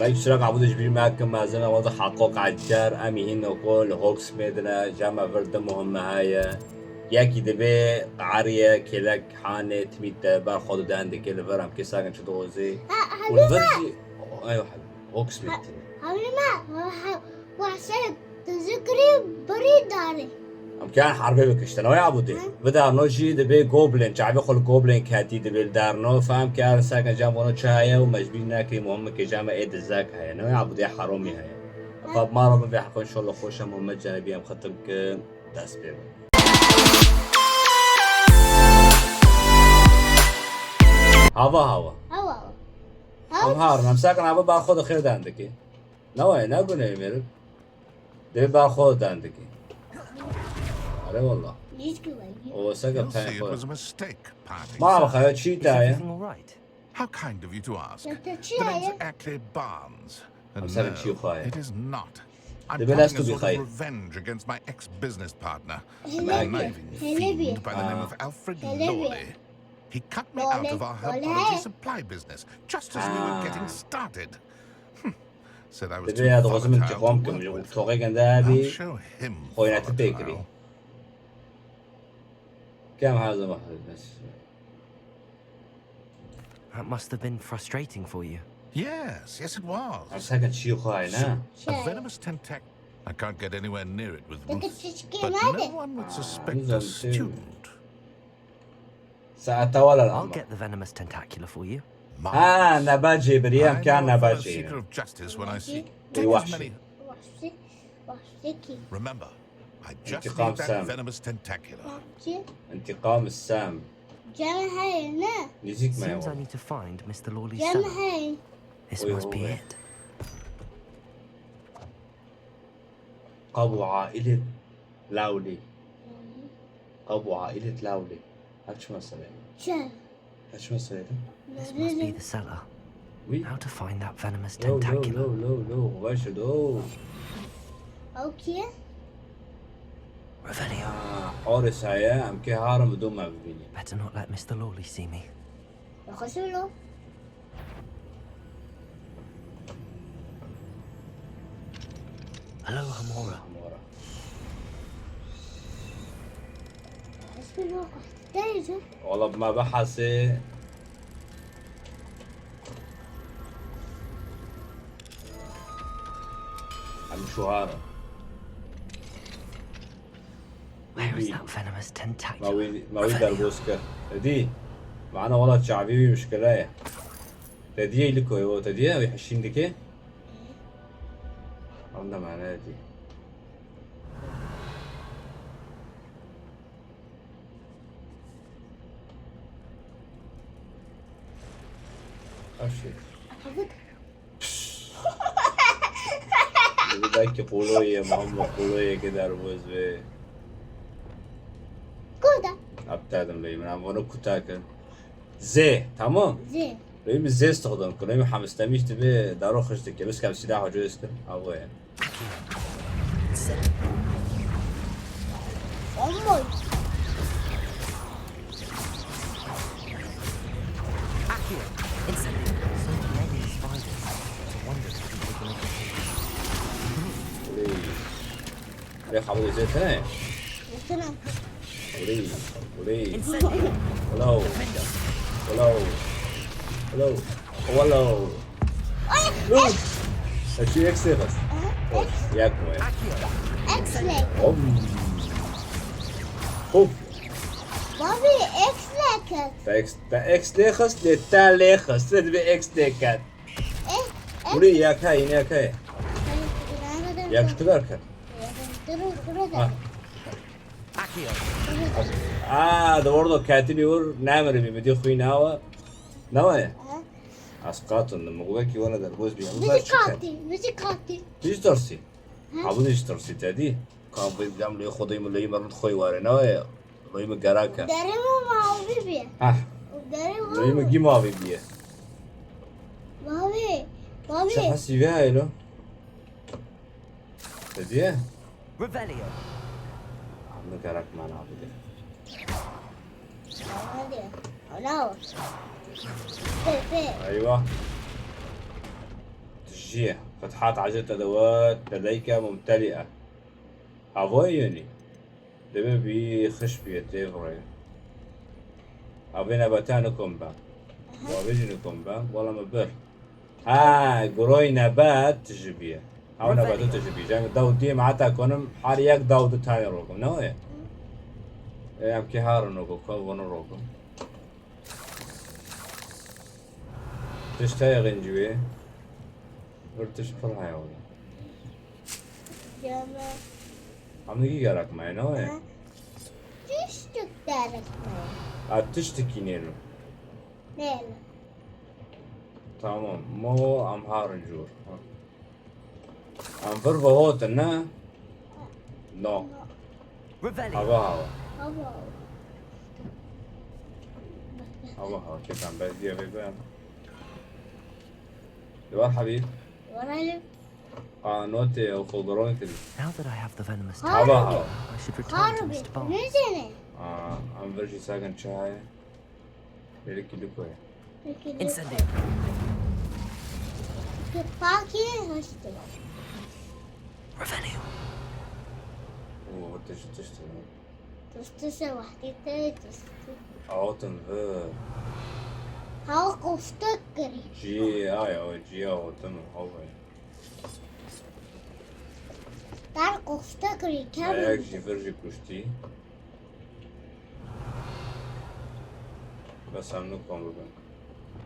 باید سراغ عبودش بیر محکم مازن وضع حقوق عجار امی هین وكل هوكس مدنا جامع فرد مهمة هاي ياكي دبي قعرية كيلك حانة تميت بار خود ده عندك كيل فرام كي ساكن شدوزي والفرجي ايوه حبيبي هوكس ميت حبيبي ما وعشان تذكري بريد داري كان حربي بكشتنا يا عبودي بدا نوجي دبي جوبلين شعبي خل جوبلين كاتي دبي دارنو فهم كان ساكن جامونو شاية ومجبين ناكي مهمة كي جامع ايد الزاك هاي نو يا عبودي حرامي هاي طب ما ربنا في حقو ان شاء الله خوشة مهمة جانبية مخطبك داس بيرو هوا هم هارنا مساكن عبا باخود خير داندكي نوعي ناقو نيميرك دبي باخود داندكي أري والله هو سقف ثاني It was a mistake, parting. ما أعرف هذا شيء Is داية everything all right? How kind of you to ask. Dr. The name's Chia. Ackley Barnes. And I'm sorry, no, Chiu-Hai. it is not. I'm The plotting best a to be sort high. of revenge against my ex-business partner, a Helebia. conniving Helebia. fiend by the name of Alfred Helebia. Lawley. He cut me out of our Lawley. herbology supply business just as we were getting started. Said I was too دبي هذا غزم volatile انتقام to كم work جو with. توقي كان I'll دابي show him خوينا تبيكري volatile. كم هذا واحد بس That must have been frustrating for you. Yes, it was. ساكن شيء خاينة A venomous tentac. I can't get anywhere near it with Look Ruth, at this but game, no one would suspect These a are two. student. سأتولى I'll الأمر get the venomous tentacula for you. نبات جبرية I كان know a نبات fellow seeker جينا of justice when I see. Hey, Take as watch many. it. وحشتكي Remember, I just انتقام need that سام. venomous tentacula. انتقام السام جامع هاي هنا نسيت ما Seems I هو need to find Mr. Lawley's جامع cellar. هاي This Oi, must be oi. it. قبو عائلة لاولي قبو عائلة لاولي هاد شو مسألة شان هاد شو مسألة This must be the cellar. وي How to find that venomous لو tentacula? لو باش لو اوكي Revelio. حورس هيا أم كي هارم بدون ما ببيني Better not let Mr. Lawley see me. يخشوا له Hello, Hamora. حمورة يخشوا له تاني والله بما بحثي عم شو هارم Where is that venomous tentacula? ما ويد دربوسكا تدي معنا والله شعبي مشكلة تدي لكو هو تدي ويحشين دكي عندنا معنا دي أشي بدك قولوية مهمة قولوية كده أربوز بي كودا أبتعدم لي من عم كتاكل زي تمام زين لو زي استخدم كل حمس تميش تبي دارو خشتك بس كم سلاح وجوز كل أبوه يعني أمي Accio. Incendio. So many spiders. It's a wonder if you take a look at ولي حبوا زي ثاني مثلا ولي Incendio. ولو ولو اشي اكس بس ياكو Accio. اكس لك اوف بابي اكس لك فاكس اكس ليخس لتا ليخس تدبي اكس ليكات ايه ولي ياك هاي ياك شكدارك Accio. ده برضه كاتبي ور نعمل بمدي خوي نوا اسقاط لما جواكي ولا دربوز بيعمل موسيقاتي ليش ترسي عبود ليش ترسي تادي كان بيعملوا ياخذوا يم اللي مرد خوي واري نوا لو يم جراكا داريمو مع بيبي ها داريمو لو يم جيما بيبي بابي شو حسي بها له تادي Revelio. عم جراك معنا عبود لا بيبي ايوه جيه فتحات عجلة أدوات لديك ممتلئة هوايوني دبي بيخش بيتيفري أبي نباتانكم با وابيجنكم با والله مبر قروي نبات تجبيه أو نباتو تجبيه جانب داود دي معتا كونم حاريك داود تاني روكم نوية ام كي هارن روكم كون روكم تشتاي غنجوي ورتش فرها يا ولد Canım. عم نجي قالك معي نوية Düştük derik mi? تشتكي نينو Neyle? تمام مو ام هارن جور ام فرفا هوتنا نو Revelio. هوا Hava. هوا كيف عم بدي بيبان يبقى حبيب Varalım. نوتي او خضرون كده Now that I have the venomous هوا target, هوا I should return to Harbi. Mr. Barnes. Ne seni? ام برجي ساكن شاي بيركي لكوية Peki. Incendio. Pakiye hastı. Revelio. تشتغل Tustuşa vahdite tustu. عوطن في Hava koftak kırı. جي او جي عوطن هو Dar koftak kırı. هيك Kemal. جي فرجي كوشتي بس عم نقوم بكم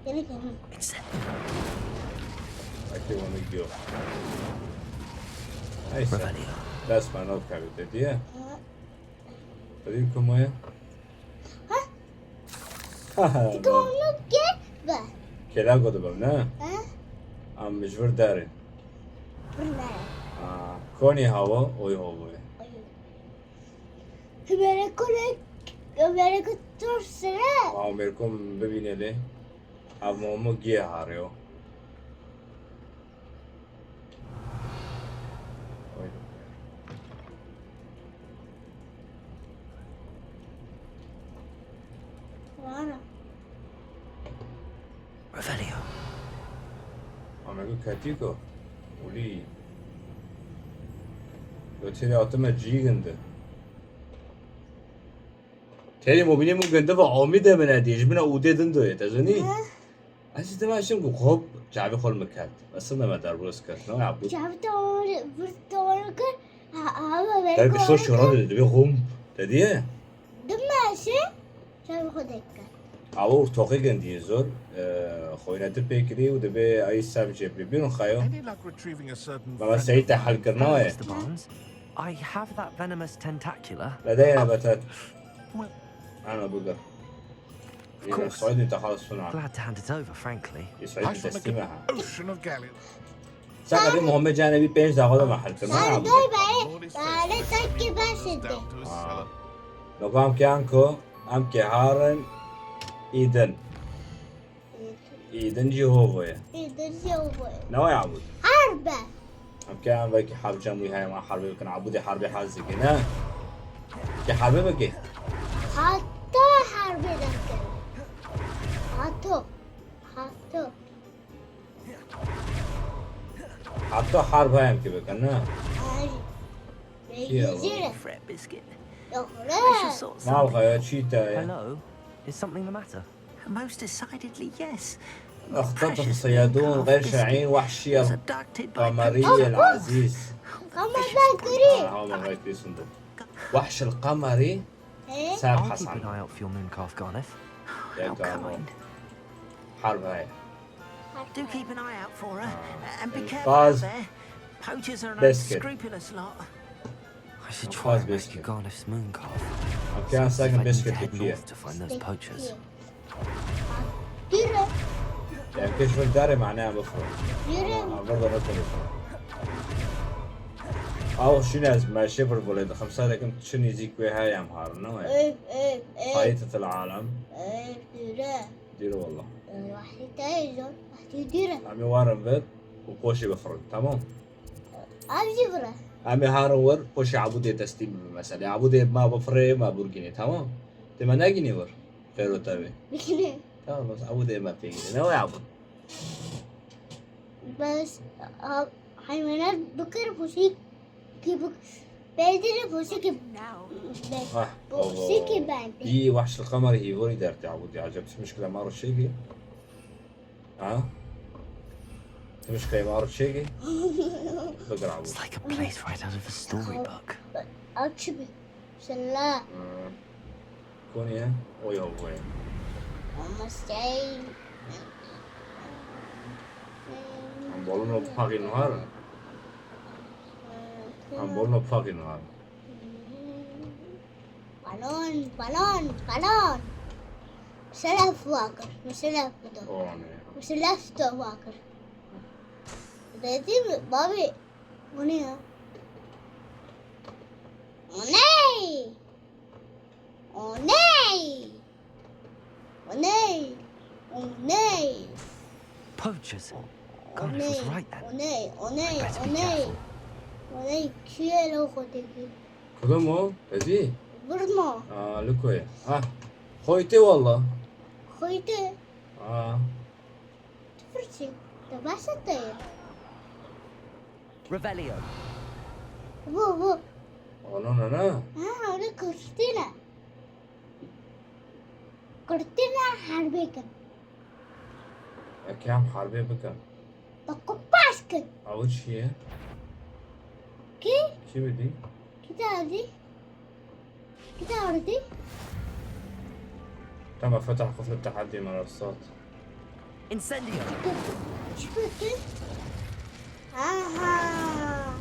Seni kemal. Incendio. اكيد ونجيو هاي سهل Revelio. لا اسمع نوت كابتن دي تريكم وين Onu gitme. كلا قد بمنا Ha? ام مجبر داري Fırla. كوني هوا وي هو Hübere kutur sıra. او ميركم ببيني لي ام مو جي هاريو Vara. Revelio. ام اقول كاتيكو ولي لو تري اتما جي غنده تري مبيني مو غنده بعميده من ادي جبنا اودي دندو يتزني اجي تما شنو خوب جابي خول مكات بس ما دار بروسكر نو عبود Çabuk doğru kır. Hava ver. ترى شو شراب اللي بيغم تديه Dümmeşi. Çabuk dakika. او توقي غندي زور خوينا دبيكري ودبي اي ساب جيبري بينو خايو Any luck retrieving a certain بابا friend? سعيد حل كرناوي Mr. Barnes, I have that venomous tentacula. لدينا نباتات Well, انا بقر Of اذا course. صعيد انت خلاص صنع Glad to hand it over, frankly. يسعد I shall make an تستمعها ocean of galleons. ساعة دي مهمة جانبي بينج داخل محل Sen كرنا dur bari. Bari takip Goes etsin. down to his cellar. لو قام كيانكو ام كهارن ايدن ايدن جيهوفويا İdris yolu. نو يعبد Harbe. ام كان بكي حرب جنبي هاي مع حربي كان عبودي حربي حازي كنا كي حربي بكي Hatta harbe dakika. Hatta. Hatta. حتى حرب هاي ام كي بكنا Ay. Yeah, Beyzire. Fret biscuit. Yok I shall lan. sort ما something. ابغى يا تشيتا Hello? Is something the matter? Most decidedly, yes. اختطف الصيادون غير شرعيين وحشية Was abducted by القمري العزيز Ama ben kırayım. هو ما غير في صندوق وحش القمري He? ساب I'll keep حسن an eye out for your mooncalf, Garneth. يا How قارو kind. حرب هاي Do keep an eye out for her, and be and careful out Buzz there. Poachers are an Biscuit. unscrupulous lot. I should Of try course, and rescue biscuit. Garneth's mooncalf. كان If I ساكن need to بسكت head بكيه north to find those poachers. Yürü. يعني كشف الداري معناها مفروض Yürü. برضه نقول او شنو لازم ما شفر ولد خمسة لكن شنو يزيك بها يا مهار نو Öp. خريطة العالم Yürü. ديروا والله واحد تايزون. واحد يديره. عمي وارن بيت وقوشي بفرد تمام Avcı bırak. عمي هارن ور قوشي عبودي تستيم مثلا عبودي ما بفري ما برجيني تمام تما ناجيني ور خيرو تابي Bikini. تمام بس عبودي ما فيني نو يا عبود بس حيوانات بكر بوسيك كيف بيدري بوسيك آه بوسيك بعد إيه وحش القمر هي وري دارت يا عبودي عجبت مشكلة ما عرفت شيء مشكلة ما عرفت شيء بقرا عبودي It's like a place right out of a storybook. أكشبي سلا كوني وي هو وين ومستعي عم بقول له بفاقي نهار عم بقول له بفاقي نهار بالون بالون بالون سلف واكر مسلف بدو أوه مسلف تو واكر دادي بابي ونيا وني وني وني وني Poachers. God, it was right then. وني وني وني وني كيلو خديكي كلهم هو هذي برمو لكوي خويتي والله خويتي تفرشي تباشتي Revelio. بو أنا هذا كرتينا كرتينا حربيكا كم حربي بكم تقباسكن أول شيء كي شو بدي كده أرضي تم فتح قفل التحدي منصات Incendio. شفتي ها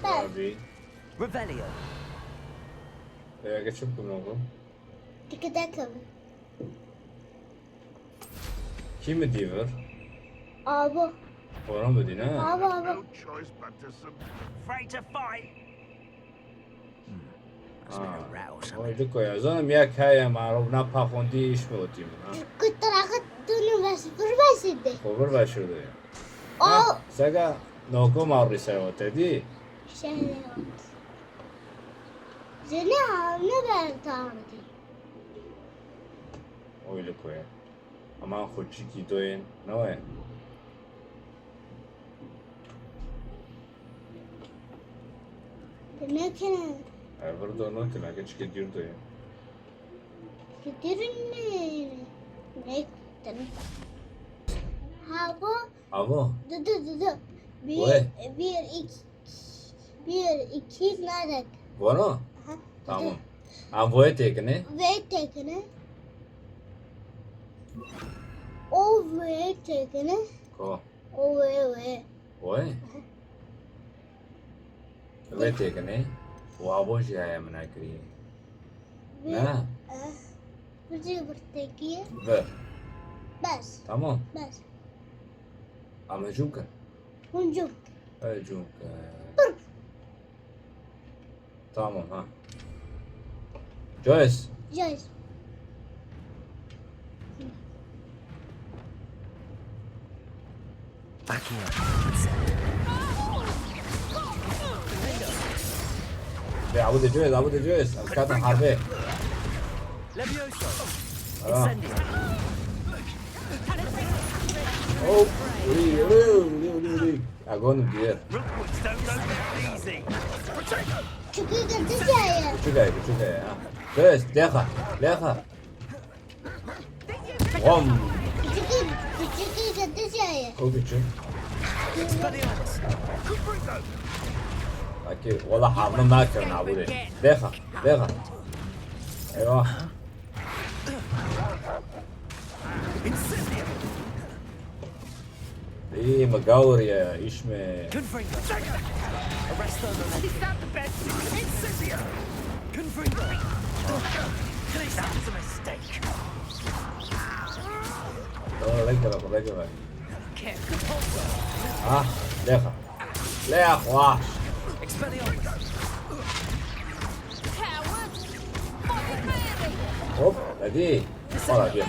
أبي Revelio. قد شوفكم نوغو كده كم كم ديفر أبو ورا مدينة أبو No choice but to Afraid to fight. Must be a row or something. وای لکو یا زنم یک های معروف نه پخوندی ایش موتیم كنت راقد دوني بس برباسدي خبر باشده أو سگا نوکو ماری سیوته دی شهرات زنا نبرد أرضي وای لکو یا اما خود چی کی دوین نوه لكن برضو نوتی مگه چی که دیر دوین كتير ليك هابو اما دو وين؟ بير إكيد نادك وانا tamam هم وای تکنه ويتكنا أو ويتكنا کو أو وي وای وای تکنه و آبوشی های منا کریه نه بجي برتكية ver بس tamam بس ama جوكا ونجوك جوكا tamam ha Joyce جايز Back here. Incendio. عبود جويس كاتن حربي Levioso. آه. Incendio. اوه ولي اقون دير Rookwoods don't go that easy. شكي قد جاية شو جاي ها جويس ليخا غم شكي قد جاية كوكي شو Expelliarmus. اكيد والله حرب ما كان عبودي ليخا ايوه Incendio. ايه مقاور يا ايشمي Confringo. Arresto Memento. Is that the best? Incendio. Confringo. That's a mistake. رجل Careful. ها ليخ واش Expelliarmus. هوب ادي والله دي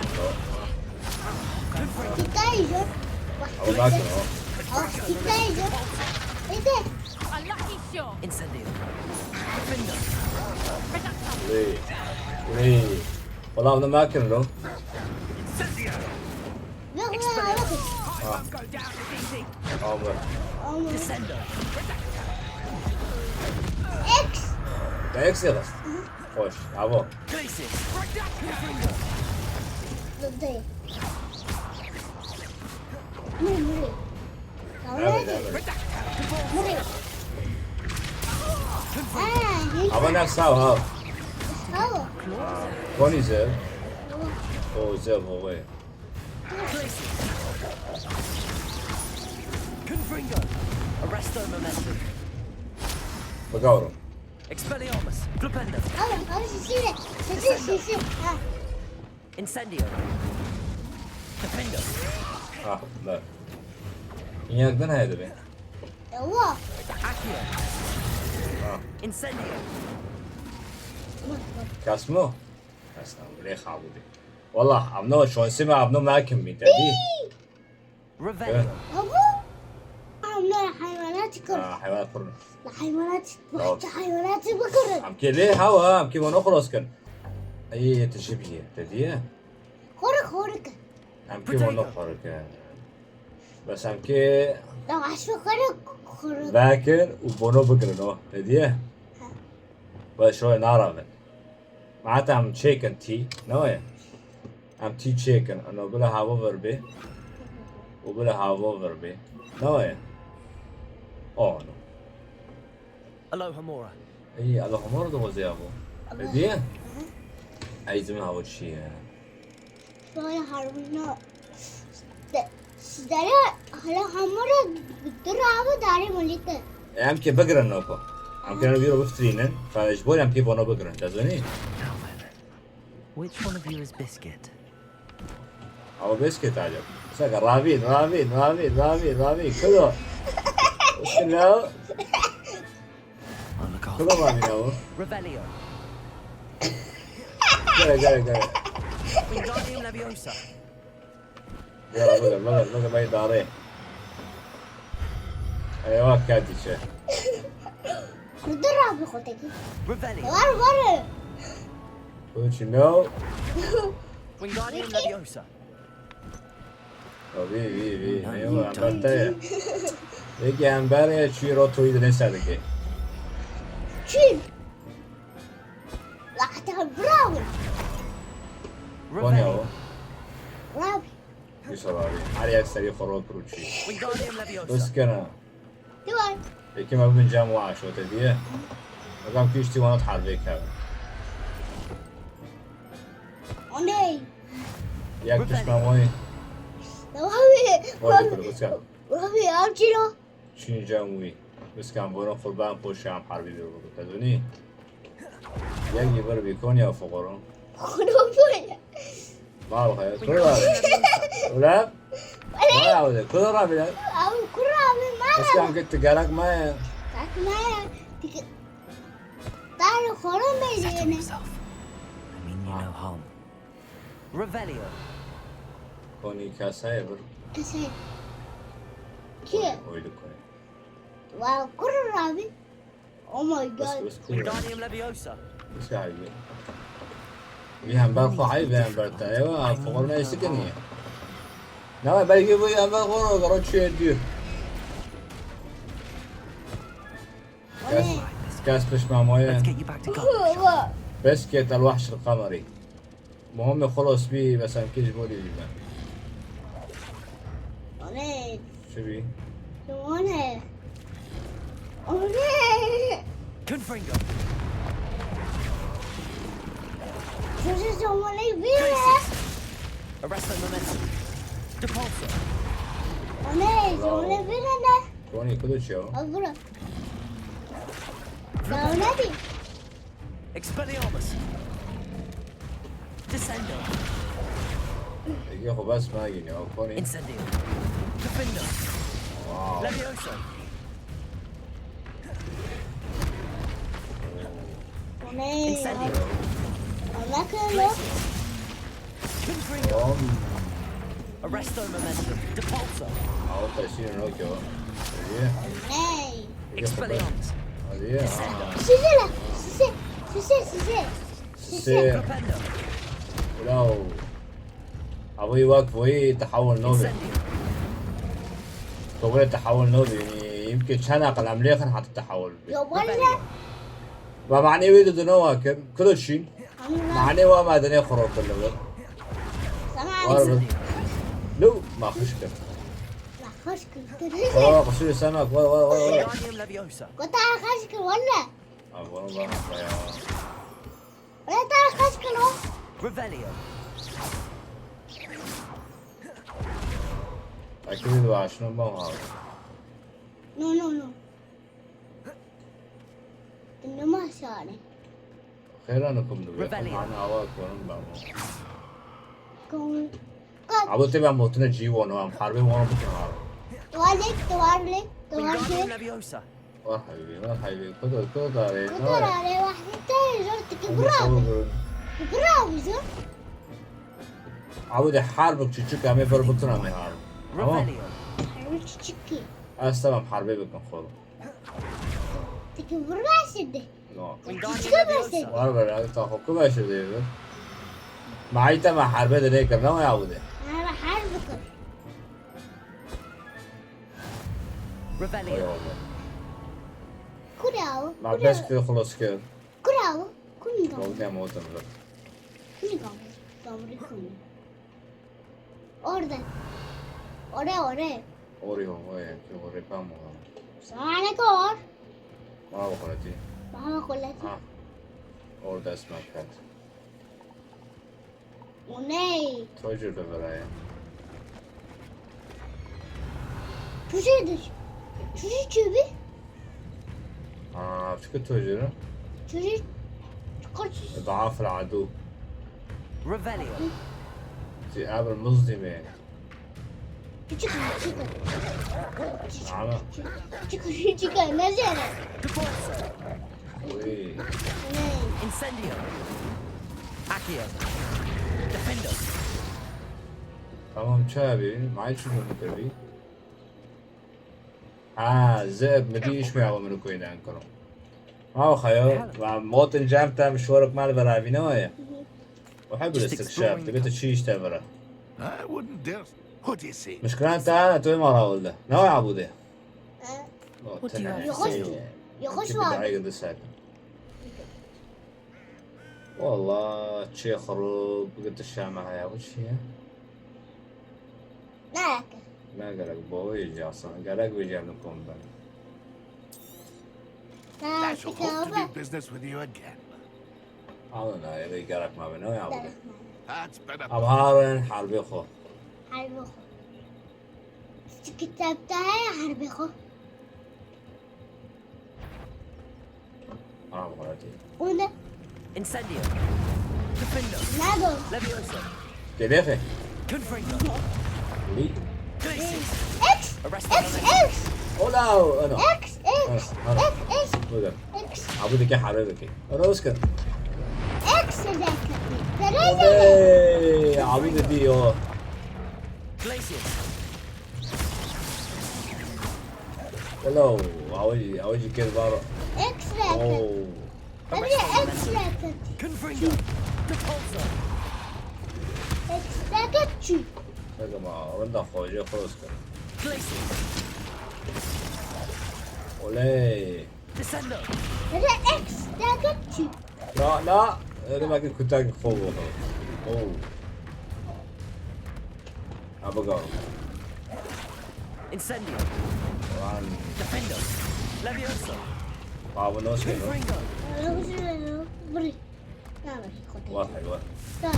كتايجو او باكر كتايجو ايه ده Incendio. Confringo. ليه والله انا ما كان له Incendio. لا won't go down as easy. عمر Descender. اكس ده اكس غص خوش عبو Crisis. Confringo. ضدي مري نعمل نعمل مري عبو نفس هاو هوا كوني زب او زب هو Confringo. Arresto momentum. بقاورو Expelliarmus. Flipendo. هوا سيسيرة سيسيرة ها Incendio. Defendo. اه لا ياك دنا هذا بين هوا Accio. اه Incendio. كاسمو كاسمو ليه خابودي والله عمنو شلون سمع عمنو ما كمي تدي Revelio. هوا عمنا حيوانات كر حيوانات فرن حيوانات حيوانات بكر عم كي ليه هوا عم كي وانا خلاص كان اي تشبيه تدي خورك عم كي وانا خارج بس عم كي لو عشو خورك ذاكر وبونو بكرنو تدي بس شوي نعرف معناتها عم تشيكن تي نويا عم تي تشيكن انه بلا هوا verbi وبلا هوا verbi نويا اه نو Alohomora. اي الله مرضى وزيابو تدي اي زمان هوا شيء شوية هاربنا داري هلا همرا بدرا داري مليك عم كي بقرن نوكو عم كانوا بيرو بفترينن فاجبوري عم كي بونو بقرن تزوني Which one of you is Biscuit? او بسكت عجب ساقا رابين رابين رابين رابين رابين كله وش لا Oh, look off. كله رابين هو Revelio. قرا Wingardium Leviosa. يلا بقر ما يداري ايوه كاتي شيء بدرا بخوتك Revelio. وار وش نو Wingardium Leviosa. بي ايوه عمبرتايا يجي عمبريا شيرو تويد نسادك شين لا حتى براوي بوني هو براوي يسرابي علي اكثر يخرج كروتشي Wingardium بس Leviosa. كنا دوان يكي ما بين جام وعشو تديه مقام كيشتي وانا تحرك هذا أوني ياك تسمع وين وهابي كله بس كان وهابي أرجله شين جاموي بس كان بورن قربان بوش عم حربي بيرو تدوني ياك يبر بيكون يا فقرون خدوبويا ما هو خير كل رابي ولا ما يعود كل رابي لا أو كرامي بس ما كان قلت قالك ما تاكنا تعال خرم Settle بيجينا yourself. I mean you no harm. Revelio. كوني كاسايبر كسي كي ويدو كوني واو كرامي أو ماي بس جاد بس كل Wingardium Leviosa. بس كايبي بيهم برفع عيب بيهم برتا ايوه فقرنا يسكنيه نعم بلقي بيهم برفع قرأت شيء دير كاس مش مع Let's مويه get you back to God. بسكت الوحش القمري مهم خلص بيه بس هم كيش بولي بيه أوني شو بيه؟ أوني أوني Confringo. شو سووني بيه Crisis. Arresto momentum. Depulso. أوني سووني بيه أنا كوني كله شو؟ أقول سووني Expelliarmus. Descendo. يجي خو بس ما يجيني او كوني Incendio. Defendo. واو Leviosa. أوني Incendio. أنا كله Confringo. Arresto momentum. Depulso. او تأثير نوكيو هذه أوني Expelliarmus. هذه سيسيلا سيسي سي Flipendo. ولو ابوي واقف وهي تحول نوبل Incendio. قبل التحول نودي يعني يمكن كان أقل عملية خن حتى التحول يا ولا ما معني ويدو دنوا كل شيء معني وما دنيا خروج كله سمعني لو ما خش كده لا خشكل قصير سمك و Wingardium Leviosa. كنت على خشكل ولا والله ولا تعال خشكل اهو Revelio. أكيد بقى شنو ما هو نو إنه ما شاري خير أنكم نبي Rebellion. معنا أواك ونبى كون قد عبود تبع موتنا جيوان وام حربي وانا بكره توالك Wingardium Leviosa. حبيبي كده داري قدر عليه واحد تاني زرت كبراوي زر عبود حربك تشوك عمي فربطنا مي حرب تمام Revelio. حرمت تشكي استلم حربي بكم خذ تكبر ده نو Wingardium Leviosa. وانا بقى تاخذ كم شو ده معي تما حربي ده ليه كنا يا عبود أنا بحاربك Revelio. كراو ما بس كده خلاص كده كراو كل قام موتنا موتنا كل قام دامري كل أورده اوري هو يا كي اوري بام سامعك أور ما بقولتي ما بقول لك اور ده اسمه كات وناي توجر ببرايا شو تبي شو توجر شو قلت ضعاف العدو Revelio. في قابل مصدمة chica نزل Depulso. وي Incendio. Accio. Defendo. تمام شابي معي شنو تبي زئب مديش معه من كوين انكرو ما هو خيال مع موطن جامتا مشوارك مال برا بناية وحب الاستكشاف تبي تشيش تبرا I wouldn't dare. What do you say? مشكلة انت انا توي ما راولده ناوي عبوده What do you have to say? يخش واحد والله شي خروب قلت الشامة هيا وش هي؟ ناك ما قالك بوي يجي اصلا قالك بيجي لكم بقى I shall hope to do business with you again. عاونا يبي قالك ما بناوي عبوده That's better. أبهارن حربي خو حربي خو كتبتها حربي خو غلطي وده Incendio. Defendo. نادو Leviosa. كده يا اخي Confringo. لي Glacius. اكس Arrest اكس the اكس ولا انا اكس اكس اكس وده اكس عبودك يا حبيبك انا اسكت اكس ذاك ثلاثة اوكي عبودي دي Glacius. ولو عوجي كده بره اكس ذاك اوه ابي اكس ذاك Confringo. Depulso. اكس ذاك شو يا جماعه رد خوجي خلاص كده Glacius. ولا Descendo. هذا اكس ذاك شو لا انا ما كنت اقول خوفه اوه ابغى Incendio. وان Defendo. Leviosa. بابا نوس كده Confringo. بري نعم خطي واحد طيب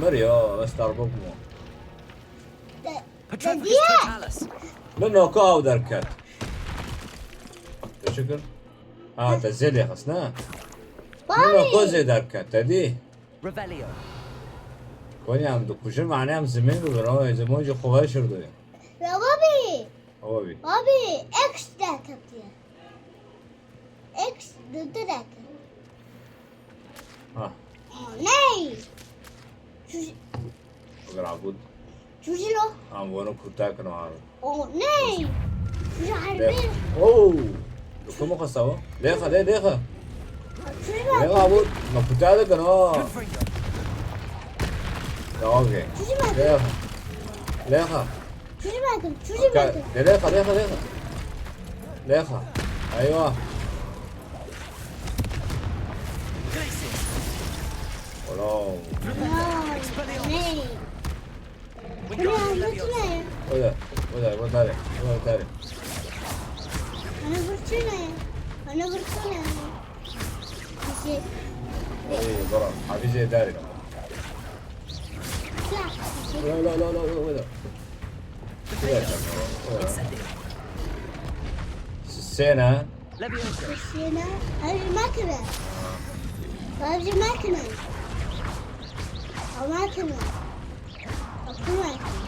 مريو بس تربط مو Petrificus Yeah. Totalis. منو كاو دركت شكر تزيل يا خسنا منو كوزي دركت تدي Revelio. كوني عم دكوشر معناه زمين وبراوي زمون جو خواه شردو لا بابي هو بي بابي اكس ذاك اكس ضد ذاك ناي شو اگر عبود شو شنو عم وانو كتاك نوار او ناي شو حربين اوه كم خسوا ليخا ليخا شو ليخا عبود ما كتاك كنو Confringo. اوكي شو ليخا شوشي باكل شوشي باكل ليخا ليخا ليخا ليخا ايوه Glacius. ولو ناي Wingardium أنا Leviosa. وده وده وده وده أنا برشلونة أنا برشلونة شوشي ايه برا حبيبي داري لا شوشي لا لا لا لا وده Incendio. السنة Leviosa. شوشينا هذه الماكينة هذه الماكينة أو ماكينة أكو ماكينة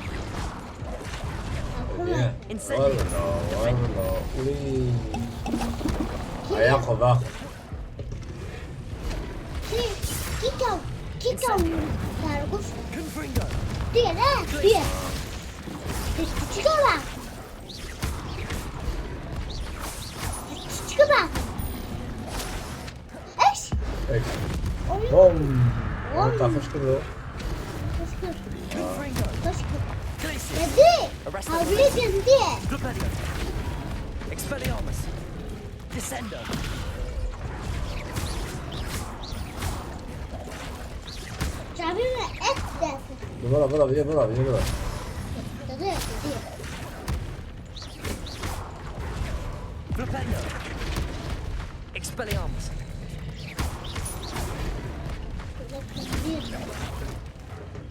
أكو ماكينة والله ولي هياخذ اخذ كيكو تعرفوش Confringo. دي لا دي تشكبا تشكبا ايش بوم بوم. طافش كله تشكب Confringo. تشكب Glacius. يدي Arrest هاوليك يدي Glupelio. Expelliarmus. Descendo. تعبينا اكس دافع برا برا بيجي برا بيجي برا تضيع Glupelio. Expelliarmus.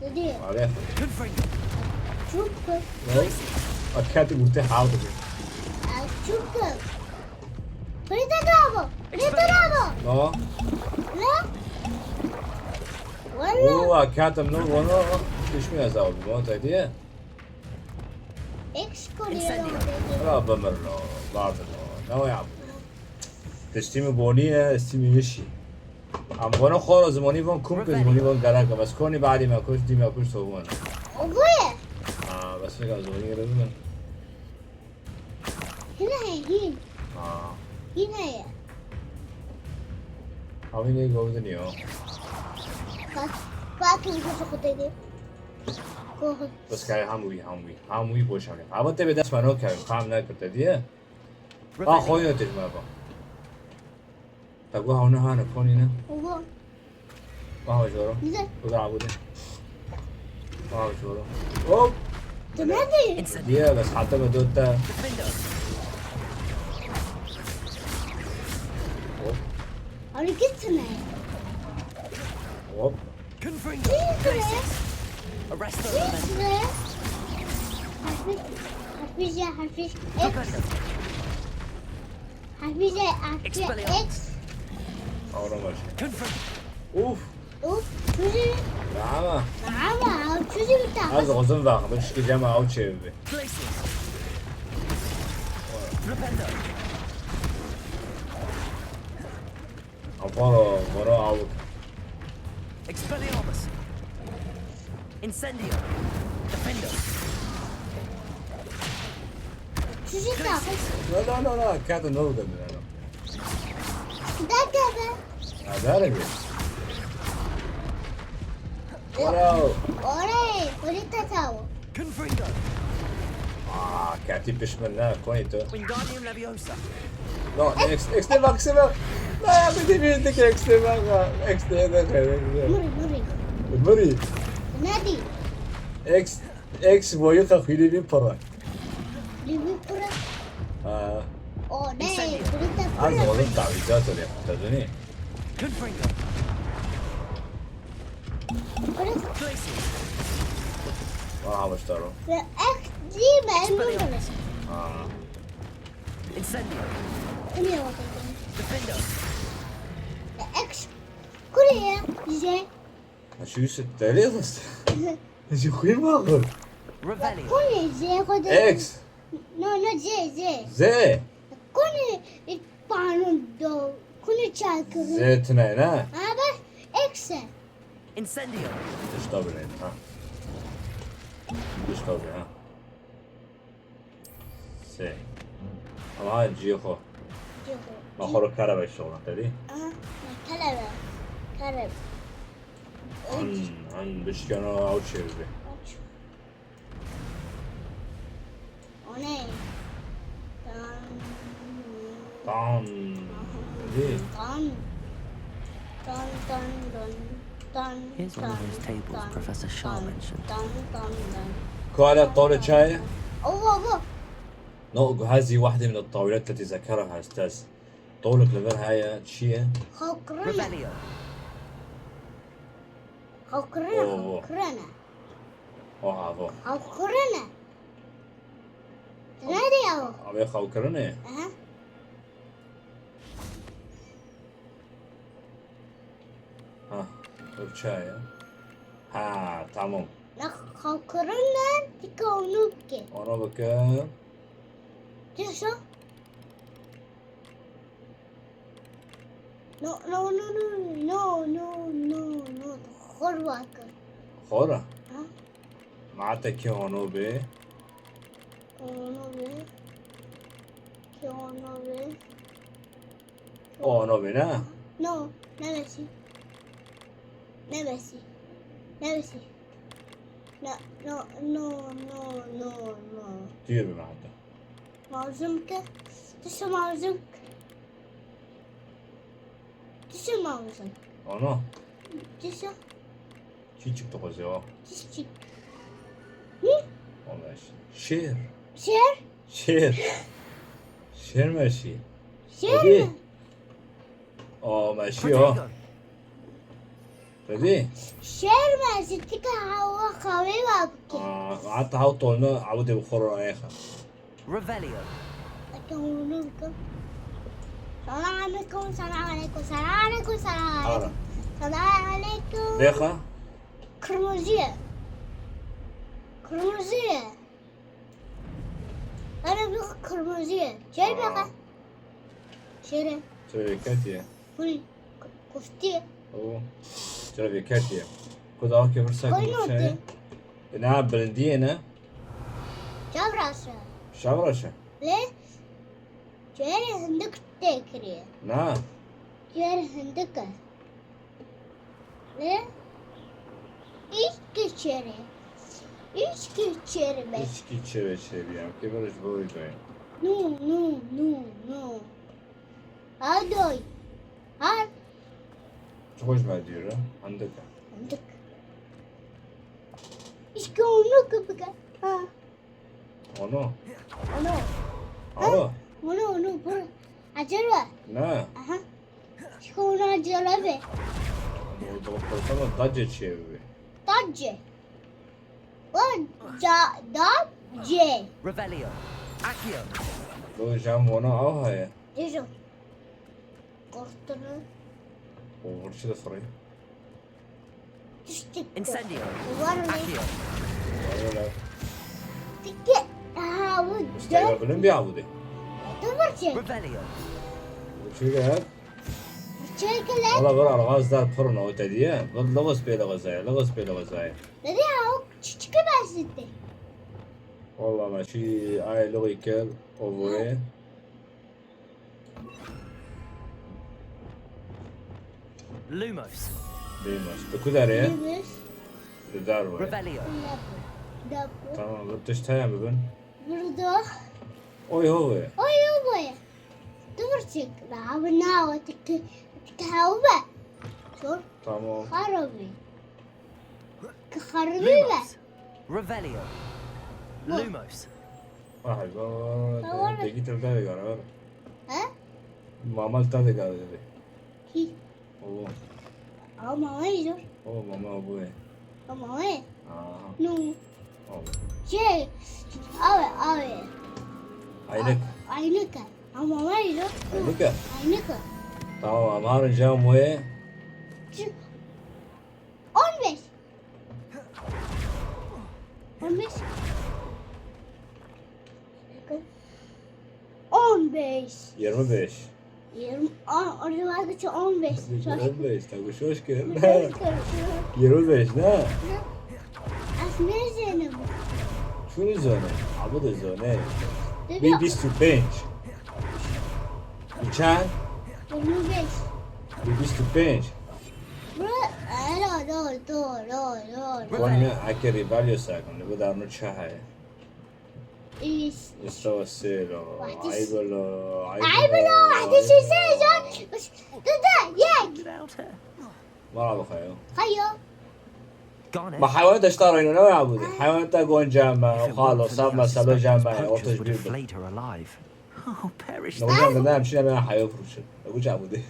تضيع عليه Confringo. شوف الكاتب مرتاح عاوده شوف فريدة دابو فريدة دابو اه لا ولا هو كاتب نور وانا ايش ميا زاوي ما تدي اكس كوريا لا بمر له بعض له نو يا تستيم بونيه استيم يشي ام وانا خور زماني وان كم زماني وان قالك بس كوني بعد ما كوش دي ما كوش سوون ابويا بس فيك زماني لازم هنا هي اه هنا هي هاوين ايه جودنيو باكي بيجي خطيتي كوه بس كاي هموي بوشانه البته به دست منو که خام نکرده دیه خوی نتیج مربا تگو هونه ها نکنی نه هو ها جورو نزل خدا عبوده ها جورو اوه تنادي Incendio. دیه بس حتی به دوتا Defendo. انا قلت انا اوه Confringo. Glacius. Arresto Elemental. حفيزة حفيز Glupelio. حفيزة Expelliarmus. اكس اورا ماشي Confringo. اوف اوف شوزي نعم نعم شوزي بتاع از غزن وقت بش که جمع او چه بی Glacius. Glupelio. افارو مرا او Expelliarmus. Incendio. Defendo. شوزي بتاع لا لا لا لا كاد نور ده من انا ده كده هذا رجع واو اوري ولي تتاو Confringo. كاتب بشملنا كويتو Wingardium Leviosa. لا اكس دي ماكسيمم لا يا بدي بيدك اكس دي اكس دي هذا خير مري مري نادي اكس بويخه خيلي برا ليبي برا او ناي ولي از تتاو والله تعويضات اللي تدني Confringo. ولي Glacius. ما بشتروا اكس دي ما Expelliarmus. اه Incendio. كوريا وطن Defendo. اكس كوريا جي شو التاريخ شو خوي ما Revelio. كوني جي خد اكس نو جي زي كوني بانون دو كوني شاكر زي اثنين ها بس اكس Incendio. ايش طابل ها ايش طابل ها سي اما جيخو ما خورو كرب الشغل تدي كلب عن بشكانو او شيء بي طعم ليه؟ طن طن طن طن طن Here's one of those tables Professor Shaw mentioned. طن طن طن كانت طاولة شاي؟ أوه نو هذه واحدة من الطاولات التي ذكرها أستاذ. طاولة لبنها هي شيء. خوكرنا Revelio. خوكرنا أوه. خوكرنا أوه خوكرنا تنادي أوه أبي خوكرني. أها ها شاي. ها تمام. خوكرنا تكونوك أنا بكر. تشو نو نو نو نو نو نو نو خرواك خورا. ها معناتها كيونو بي. كونوبي كونوبي أونو بنا. نو نبسي نبسي نبسي لا نو نو نو نو نو كتير بمعناتها. معزمك تشو معزمك تشو معزمك أونو. تشو شي بتغزي تشتي ماشي. شير. شير شير. شير ماشي. شير ماشي Protego. بدي. شير ما ستك هوا خبيبك قعدت هاو طولنا عودي بخور آخر. Revelio. أكونوبكم السلام عليكم السلام عليكم السلام عليكم السلام عليكم السلام عليكم ديخة. كرمزية كرمزية أنا بقى كرمزية شير بقى شير ترى فل كفتي أو ترى كاتية. كنت أوكي برسك كوينوتي شيء. نعم بلندينا. جبراسة شابرشة. ليه شير هندك تكري نعم. شير هندك ليه إيش كشري إيش كشري بس هیچ کی چه بیم که برش بوی باید. نو نو نو نو هادوي هاد چه خوش بدیره؟ عندك. عندك ايش كونك بقى ها آنو. انا آه. انا برا عجلة نه. اها ايش كون عجلة به تو بخورتم داجه چیه بی؟ طجة وان جي Revelio. Accio. دو جام وانا آه ايشو قرطنا و ورش دفری. تشتك Incendio. ورني Accio. ولا. تك هاود استيقظ بلن بیابوده. تبرشي Revelio. چی کرد؟ شكلك والله برا الغاز دار فرنا وتديه. لغز بي لغزاي لغز بي لغزاي. لدي هاو تشتك بس انت والله ماشي آي لغي كل أوفوي. Lumos. بيمش بكدره. بس لداروي. Revelio. دابو تمام بتشتهي ببن. برضه أوي هو. أيوة تبرشك لعبنا وتكهوبة شو تمام. خربي كخربي Lumos. Revelio. Lumos. واحد دقيقة تلقى قرار. ها ما عملت هذا قال لي. كي أوه أو ما وين أوه ماما أبوي. أو ما وين نو أوه. شيء أوي عينك. عينك أو ما وين عينك. عينك تمام أمهار جام وين. أون بس أون بس 25. أنا ما قلت أون بس 25 تقول شو مشكلة؟ 25 لا. اسمه زينب شو الزونة؟ عبود الزونة. بي 25. كان بس بي 25. لا وانا عكري باليو ساكن اللي بدأ نتشاهي. إيش يستوسيلو واحد عيبلو عيبلو واحد يسوي بس ده ياك Without her. ما أعرف خيو خيو Garnet. ما حيوانات اشترينه نوع عبودي حيوانات تقون جامعة If it weren't وخالو for صاب the مسألة unsuspecting جامعة poachers أوتش would have بيبل flayed her alive. Oh, perish. لو جامعة ده مشينا بيها حيفرش أقول عبودي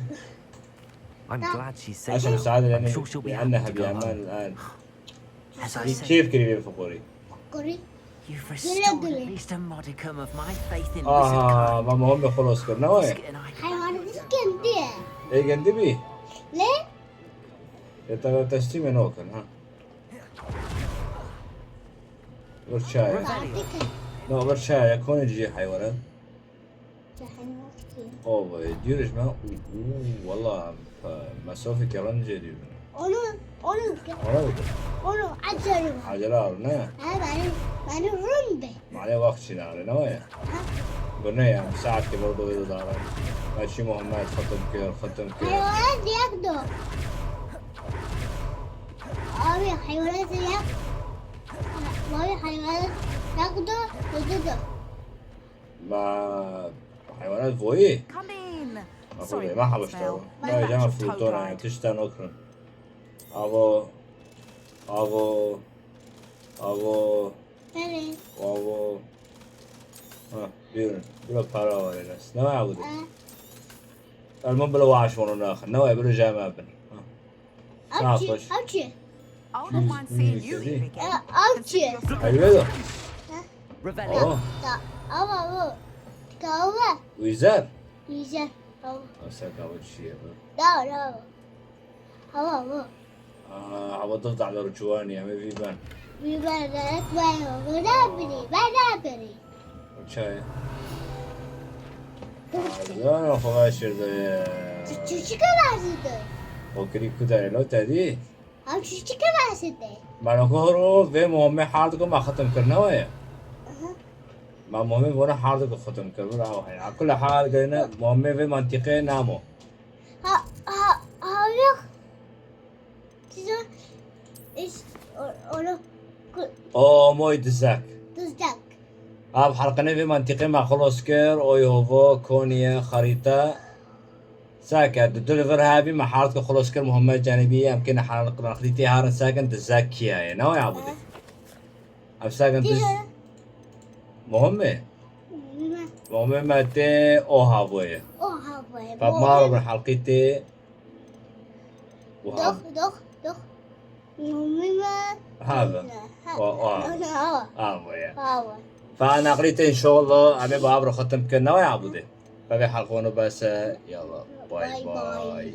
I'm glad she's safe عشان now. مساعدة I'm لأن sure she'll be happy لأنها to go بأمان home. الآن As I said, كيف كريم فقوري كوري you've restored at least a modicum of my faith in wizard ما مهم خلاص كرنا وين Biscuit and I. حيوانات اسكندية إيه جندي بيه ليه؟ يتبع تستيم نوكن ها ورشاية بعطيك نو ورشاية كون يجي حيوانات حيوانات كتير اوه ديرش ما والله مسافة كلام جديد أولو عجلوا عجلة نا معنى رمبة معناه وقت شنو نوايا قلنا يا ساعات كي برضو إذا دارا ماشي مهمات ختم كير حيوانات ياكلوا أبي حيوانات حيوانات ياكلوا وجدوا ما حيوانات فوي Come in. أقول ما حب أشتغل My ما جامع back's all فلوتون يعني toe-dried. تشتان أكرن أبو تاني وابو بيرن بلا بارا ولا ناس نوع عبودي المهم بلا واش ورا ناخر نوع بلا جامع بني أوتشي ناقش أوتشي I wouldn't mind seeing you Easy. here again. أوتشي أيوة Revelio. أوه أبا كاوبا ويزار يجي أبا أسألك أول شيء لا أبا عبود ضغط على رجواني يا مي في بان بيبان بنابري وشاي أنا فغاشر ده Çocuk arasında. وكري كده لو تدي Abi çocuk arasında. ما نكورو في مهم حارد کو ما ختم کرنا है ما مهم ولا حارد کو ختم کرنا है على كل حال قلنا مهم في منطقة نامو Abi size onu أو موي دزاك tutacak. अब حلقنا في منطقة ما خلص كر أو يوفو كونيا خريطة ساكن الدليفر هابي ما حارت خلص كر مهمات جانبية يمكن حلقة خريطة هارن ساكن دزاك كيا يعني نوع عبودي أب ساكن دز مهمة مهمة ما تي أو هابوية Oha be. فما ربنا حلقتي وهاب Dok. Mumma. هذا Hava. هابوية Hava. فأنا قريت إن شاء الله أبي بعبر ختم كنا ويعبودي فبي حلقونه بس يلا باي باي باي. باي